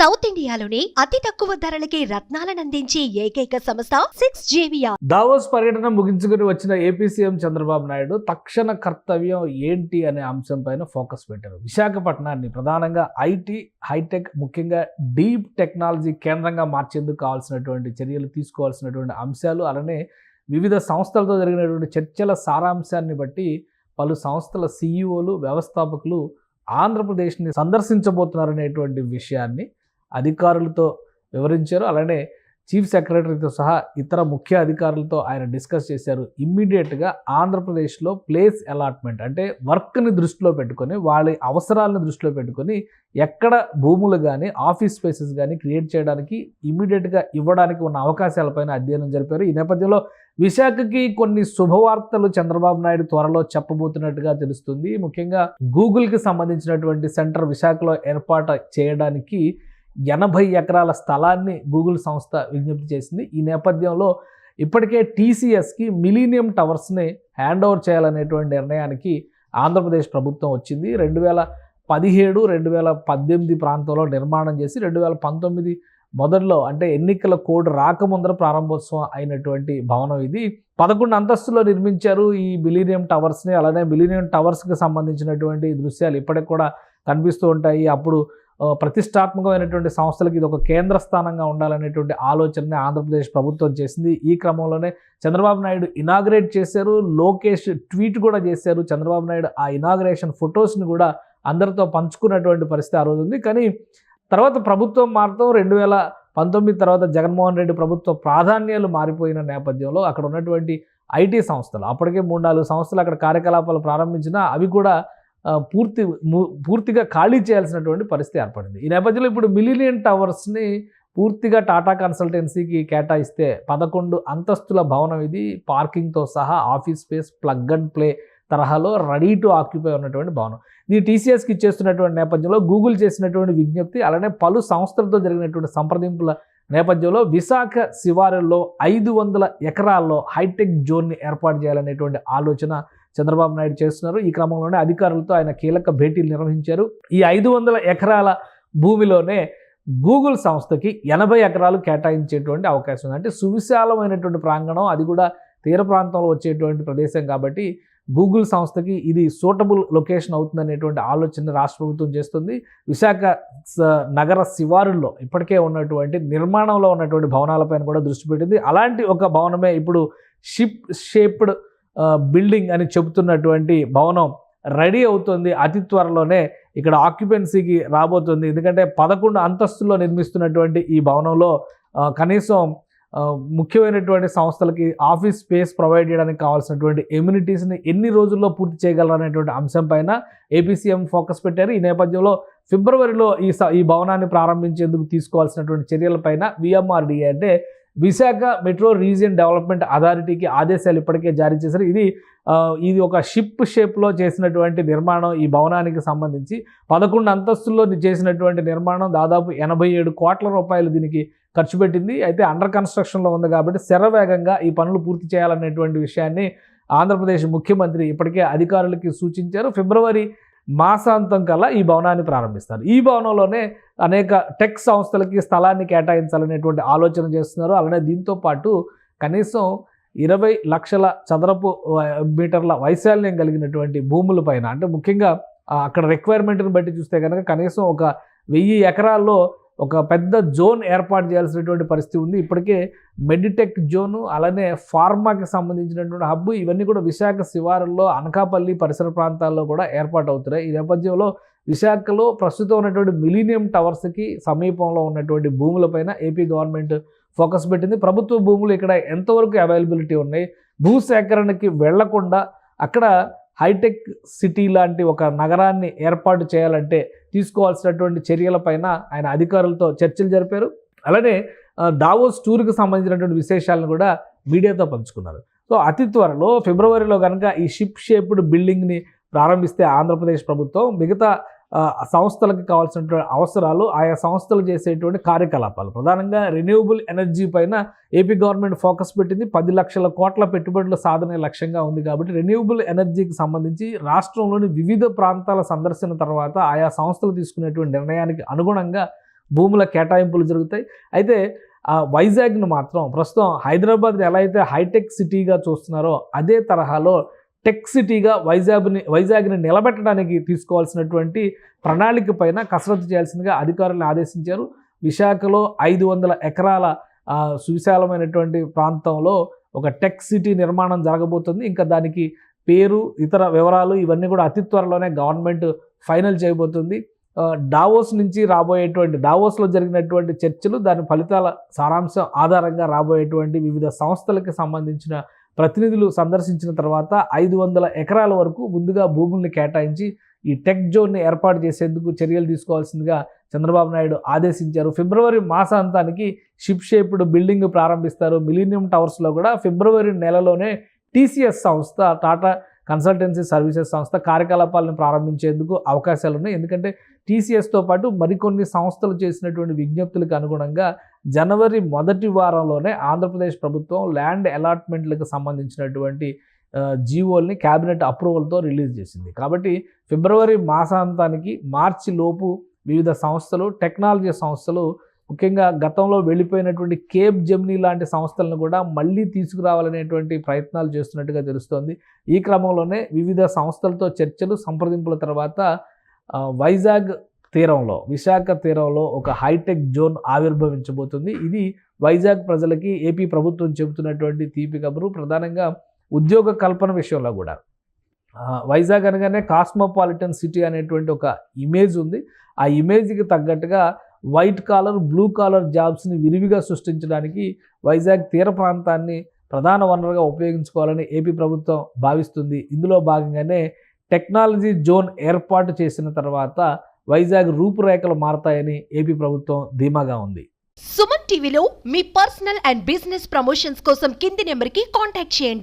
South ఇండియాలోనే అతి తక్కువ ధరలకి రత్నాలనందించే ఏకైక సంస్థ 6JVR. దావోస్ పర్యటన ముగించుకుని వచ్చిన ఏపీ సీఎం చంద్రబాబు నాయుడు తక్షణ కర్తవ్యం ఏంటి అనే అంశం పైన ఫోకస్ పెట్టారు. విశాఖపట్నాన్ని ప్రధానంగా ఐటీ, హైటెక్, ముఖ్యంగా డీప్ టెక్నాలజీ కేంద్రంగా మార్చేందుకు కావాల్సినటువంటి చర్యలు తీసుకోవాల్సినటువంటి అంశాలు, అలానే వివిధ సంస్థలతో జరిగినటువంటి చర్చల సారాంశాన్ని బట్టి పలు సంస్థల సీఈఓలు, వ్యవస్థాపకులు ఆంధ్రప్రదేశ్ని సందర్శించబోతున్నారనేటువంటి విషయాన్ని అధికారులతో వివరించారు. అలానే చీఫ్ సెక్రటరీతో సహా ఇతర ముఖ్య అధికారులతో ఆయన డిస్కస్ చేశారు. ఇమ్మీడియట్గా ఆంధ్రప్రదేశ్లో ప్లేస్ అలాట్మెంట్ అంటే వర్క్ని దృష్టిలో పెట్టుకొని, వాళ్ళ అవసరాలను దృష్టిలో పెట్టుకొని ఎక్కడ భూములు కానీ ఆఫీస్ స్పేసెస్ కానీ క్రియేట్ చేయడానికి ఇమ్మీడియట్గా ఇవ్వడానికి ఉన్న అవకాశాలపైన అధ్యయనం జరిపారు. ఈ నేపథ్యంలో విశాఖకి కొన్ని శుభవార్తలు చంద్రబాబు నాయుడు త్వరలో చెప్పబోతున్నట్టుగా తెలుస్తుంది. ముఖ్యంగా గూగుల్కి సంబంధించినటువంటి సెంటర్ విశాఖలో ఏర్పాటు చేయడానికి 80 ఎకరాల స్థలాన్ని గూగుల్ సంస్థ విజ్ఞప్తి చేసింది. ఈ నేపథ్యంలో ఇప్పటికే టీసీఎస్కి మిలీనియం టవర్స్ని హ్యాండ్ ఓవర్ చేయాలనేటువంటి నిర్ణయానికి ఆంధ్రప్రదేశ్ ప్రభుత్వం వచ్చింది. 2017, 2018 ప్రాంతంలో నిర్మాణం చేసి 2019 మొదట్లో అంటే ఎన్నికల కోడ్ రాకముందర ప్రారంభోత్సవం అయినటువంటి భవనం ఇది. 11 అంతస్తులో నిర్మించారు ఈ మిలీనియం టవర్స్ని. అలానే మిలీనియం టవర్స్కి సంబంధించినటువంటి దృశ్యాలు ఇప్పటికి కూడా కనిపిస్తూ ఉంటాయి. అప్పుడు ప్రతిష్టాత్మకమైనటువంటి సంస్థలకు ఇది ఒక కేంద్ర స్థానంగా ఉండాలనేటువంటి ఆలోచనని ఆంధ్రప్రదేశ్ ప్రభుత్వం చేసింది. ఈ క్రమంలోనే చంద్రబాబు నాయుడు ఇనాగ్రేట్ చేశారు. లోకేష్ ట్వీట్ కూడా చేశారు. చంద్రబాబు నాయుడు ఆ ఇనాగ్రేషన్ ఫొటోస్ని కూడా అందరితో పంచుకున్నటువంటి పరిస్థితి ఆ రోజు ఉంది. కానీ తర్వాత ప్రభుత్వం మారటం 2019 తర్వాత జగన్మోహన్ రెడ్డి ప్రభుత్వ ప్రాధాన్యాలు మారిపోయిన నేపథ్యంలో అక్కడ ఉన్నటువంటి ఐటీ సంస్థలు, అప్పటికే 3-4 సంస్థలు అక్కడ కార్యకలాపాలు ప్రారంభించినా అవి కూడా పూర్తిగా ఖాళీ చేయాల్సినటువంటి పరిస్థితి ఏర్పడింది. ఈ నేపథ్యంలో ఇప్పుడు మిలీనియం టవర్స్ని పూర్తిగా టాటా కన్సల్టెన్సీకి కేటాయిస్తే 11 అంతస్తుల భవనం ఇది. పార్కింగ్తో సహా office space, plug and play తరహాలో రెడీ టు ఆక్యుపై ఉన్నటువంటి భవనం. ఇది టీసీఎస్కి ఇచ్చేస్తున్నటువంటి నేపథ్యంలో గూగుల్ చేసినటువంటి విజ్ఞప్తి, అలానే పలు సంస్థలతో జరిగినటువంటి సంప్రదింపుల నేపథ్యంలో విశాఖ శివారుల్లో 500 ఎకరాల్లో హైటెక్ జోన్ని ఏర్పాటు చేయాలనేటువంటి ఆలోచన చంద్రబాబు నాయుడు చేస్తున్నారు. ఈ క్రమంలోనే అధికారులతో ఆయన కీలక భేటీలు నిర్వహించారు. ఈ 500 ఎకరాల భూమిలోనే గూగుల్ సంస్థకి 80 ఎకరాలు కేటాయించేటువంటి అవకాశం ఉంది. అంటే సువిశాలమైనటువంటి ప్రాంగణం, అది కూడా తీర ప్రాంతంలో వచ్చేటువంటి ప్రదేశం కాబట్టి గూగుల్ సంస్థకి ఇది సూటబుల్ లొకేషన్ అవుతుందనేటువంటి ఆలోచన రాష్ట్ర ప్రభుత్వం చేస్తుంది. విశాఖ నగర శివారుల్లో ఇప్పటికే ఉన్నటువంటి నిర్మాణంలో ఉన్నటువంటి భవనాలపైన కూడా దృష్టి పెట్టింది. అలాంటి ఒక భవనమే ఇప్పుడు షిప్ షేప్డ్ బిల్డింగ్ అని చెబుతున్నటువంటి భవనం రెడీ అవుతుంది. అతి త్వరలోనే ఇక్కడ ఆక్యుపెన్సీకి రాబోతుంది. ఎందుకంటే 11 అంతస్తుల్లో నిర్మిస్తున్నటువంటి ఈ భవనంలో కనీసం ముఖ్యమైనటువంటి సంస్థలకి ఆఫీస్ స్పేస్ ప్రొవైడ్ చేయడానికి కావాల్సినటువంటి ఎమ్యూనిటీస్ని ఎన్ని రోజుల్లో పూర్తి చేయగలరనేటువంటి అంశం పైన ఏపీ సీఎం ఫోకస్ పెట్టారు. ఈ నేపథ్యంలో ఫిబ్రవరిలో ఈ భవనాన్ని ప్రారంభించేందుకు తీసుకోవాల్సినటువంటి చర్యలపైన విఎంఆర్డీఏ అంటే విశాఖ మెట్రో రీజియన్ డెవలప్మెంట్ అథారిటీకి ఆదేశాలు ఇప్పటికే జారీ చేశారు. ఇది ఒక షిప్ షేప్లో చేసినటువంటి నిర్మాణం. ఈ భవనానికి సంబంధించి 11 అంతస్తుల్లో చేసినటువంటి నిర్మాణం దాదాపు 87 కోట్ల రూపాయలు దీనికి ఖర్చు పెట్టింది. అయితే అండర్ కన్స్ట్రక్షన్లో ఉంది కాబట్టి శరవేగంగా ఈ పనులు పూర్తి చేయాలనేటువంటి విషయాన్ని ఆంధ్రప్రదేశ్ ముఖ్యమంత్రి ఇప్పటికే అధికారులకి సూచించారు. ఫిబ్రవరి మాసాంతం కల్లా ఈ భవనాన్ని ప్రారంభిస్తారు. ఈ భవనంలోనే అనేక టెక్ సంస్థలకి స్థలాన్ని కేటాయించాలనేటువంటి ఆలోచన చేస్తున్నారు. అలానే దీంతో పాటు కనీసం 20 లక్షల చదరపు మీటర్ల వైశాల్యం కలిగినటువంటి భూములపైన, అంటే ముఖ్యంగా అక్కడ రిక్వైర్మెంట్ని బట్టి చూస్తే కనుక కనీసం ఒక 1000 ఎకరాల్లో ఒక పెద్ద జోన్ ఏర్పాటు చేయాల్సినటువంటి పరిస్థితి ఉంది. ఇప్పటికే మెడిటెక్ జోను, అలానే ఫార్మాకి సంబంధించినటువంటి హబ్, ఇవన్నీ కూడా విశాఖ శివారుల్లో అనకాపల్లి పరిసర ప్రాంతాల్లో కూడా ఏర్పాటు అవుతున్నాయి. ఈ నేపథ్యంలో విశాఖలో ప్రస్తుతం ఉన్నటువంటి మిలీనియం టవర్స్కి సమీపంలో ఉన్నటువంటి భూములపైన ఏపీ గవర్నమెంట్ ఫోకస్ పెట్టింది. ప్రభుత్వ భూములు ఇక్కడ ఎంతవరకు అవైలబిలిటీ ఉన్నాయి, భూసేకరణకి వెళ్లకుండా అక్కడ హైటెక్ సిటీ లాంటి ఒక నగరాన్ని ఏర్పాటు చేయాలంటే తీసుకోవాల్సినటువంటి చర్యలపైన ఆయన అధికారులతో చర్చలు జరిపారు. అలానే దావోస్ టూర్కి సంబంధించినటువంటి విశేషాలను కూడా మీడియాతో పంచుకున్నారు. సో అతి త్వరలో ఫిబ్రవరిలో కనుక ఈ షిప్ షేప్డ్ బిల్డింగ్ని ప్రారంభిస్తే ఆంధ్రప్రదేశ్ ప్రభుత్వం మిగతా సంస్థలకు కావాల్సినటువంటి అవసరాలు, ఆయా సంస్థలు చేసేటువంటి కార్యకలాపాలు, ప్రధానంగా రెన్యూవబుల్ ఎనర్జీ పైన ఏపీ గవర్నమెంట్ ఫోకస్ పెట్టింది. 10 లక్షల కోట్ల పెట్టుబడుల సాధనే లక్ష్యంగా ఉంది. కాబట్టి రెన్యూవబుల్ ఎనర్జీకి సంబంధించి రాష్ట్రంలోని వివిధ ప్రాంతాల సందర్శన తర్వాత ఆయా సంస్థలు తీసుకునేటువంటి నిర్ణయానికి అనుగుణంగా భూముల కేటాయింపులు జరుగుతాయి. అయితే వైజాగ్ను మాత్రం ప్రస్తుతం హైదరాబాద్ని ఎలా అయితే హైటెక్ సిటీగా చూస్తున్నారో అదే తరహాలో టెక్ సిటీగా వైజాగ్ని నిలబెట్టడానికి తీసుకోవాల్సినటువంటి ప్రణాళిక పైన కసరత్తు చేయాల్సిందిగా అధికారులను ఆదేశించారు. విశాఖలో 500 ఎకరాల సువిశాలమైనటువంటి ప్రాంతంలో ఒక టెక్ సిటీ నిర్మాణం జరగబోతుంది. ఇంకా దానికి పేరు, ఇతర వివరాలు ఇవన్నీ కూడా అతి త్వరలోనే గవర్నమెంట్ ఫైనల్ చేయబోతుంది. దావోస్లో జరిగినటువంటి చర్చలు, దాని ఫలితాల సారాంశం ఆధారంగా రాబోయేటువంటి వివిధ సంస్థలకు సంబంధించిన ప్రతినిధులు సందర్శించిన తర్వాత 500 ఎకరాల వరకు ముందుగా భూముల్ని కేటాయించి ఈ టెక్ జోన్ని ఏర్పాటు చేసేందుకు చర్యలు తీసుకోవాల్సిందిగా చంద్రబాబు నాయుడు ఆదేశించారు. ఫిబ్రవరి మాసాంతానికి షిప్ షేప్డ్ బిల్డింగ్ ప్రారంభిస్తారు. మిలీనియం టవర్స్లో కూడా ఫిబ్రవరి నెలలోనే టీసీఎస్ సంస్థ, టాటా కన్సల్టెన్సీ సర్వీసెస్ సంస్థ కార్యకలాపాలను ప్రారంభించేందుకు అవకాశాలు ఉన్నాయి. ఎందుకంటే టీసీఎస్తో పాటు మరికొన్ని సంస్థలు చేసినటువంటి విజ్ఞప్తులకు అనుగుణంగా జనవరి మొదటి వారంలోనే ఆంధ్రప్రదేశ్ ప్రభుత్వం ల్యాండ్ అలాట్మెంట్లకు సంబంధించినటువంటి జీవోల్ని క్యాబినెట్ అప్రూవల్తో రిలీజ్ చేసింది. కాబట్టి ఫిబ్రవరి మాసాంతానికి మార్చి లోపు వివిధ సంస్థలు, టెక్నాలజీ సంస్థలు, ముఖ్యంగా గతంలో వెళ్ళిపోయినటువంటి కేప్ జెమినీ లాంటి సంస్థలను కూడా మళ్ళీ తీసుకురావాలనేటువంటి ప్రయత్నాలు చేస్తున్నట్టుగా తెలుస్తోంది. ఈ క్రమంలోనే వివిధ సంస్థలతో చర్చలు, సంప్రదింపుల తర్వాత విశాఖ తీరంలో ఒక హైటెక్ జోన్ ఆవిర్భవించబోతుంది. ఇది వైజాగ్ ప్రజలకి ఏపీ ప్రభుత్వం చెబుతున్నటువంటి తీపి కబురు. ప్రధానంగా ఉద్యోగ కల్పన విషయంలో కూడా వైజాగ్ అనగానే కాస్మోపాలిటన్ సిటీ అనేటువంటి ఒక ఇమేజ్ ఉంది. ఆ ఇమేజ్కి తగ్గట్టుగా వైట్ కాలర్, బ్లూ కాలర్ జాబ్స్ని విరివిగా సృష్టించడానికి వైజాగ్ తీర ప్రాంతాన్ని ప్రధాన వనరుగా ఉపయోగించుకోవాలని ఏపీ ప్రభుత్వం భావిస్తుంది. ఇందులో భాగంగానే టెక్నాలజీ జోన్ ఏర్పాటు చేసిన తర్వాత వైజాగ్ రూపురేఖలు మారతాయని ఏపీ ప్రభుత్వం ధీమాగా ఉంది. సుమన్ టీవీలో మీ పర్సనల్ అండ్ బిజినెస్ ప్రమోషన్స్ కోసం కింది నెంబర్కి కాంటాక్ట్ చేయండి.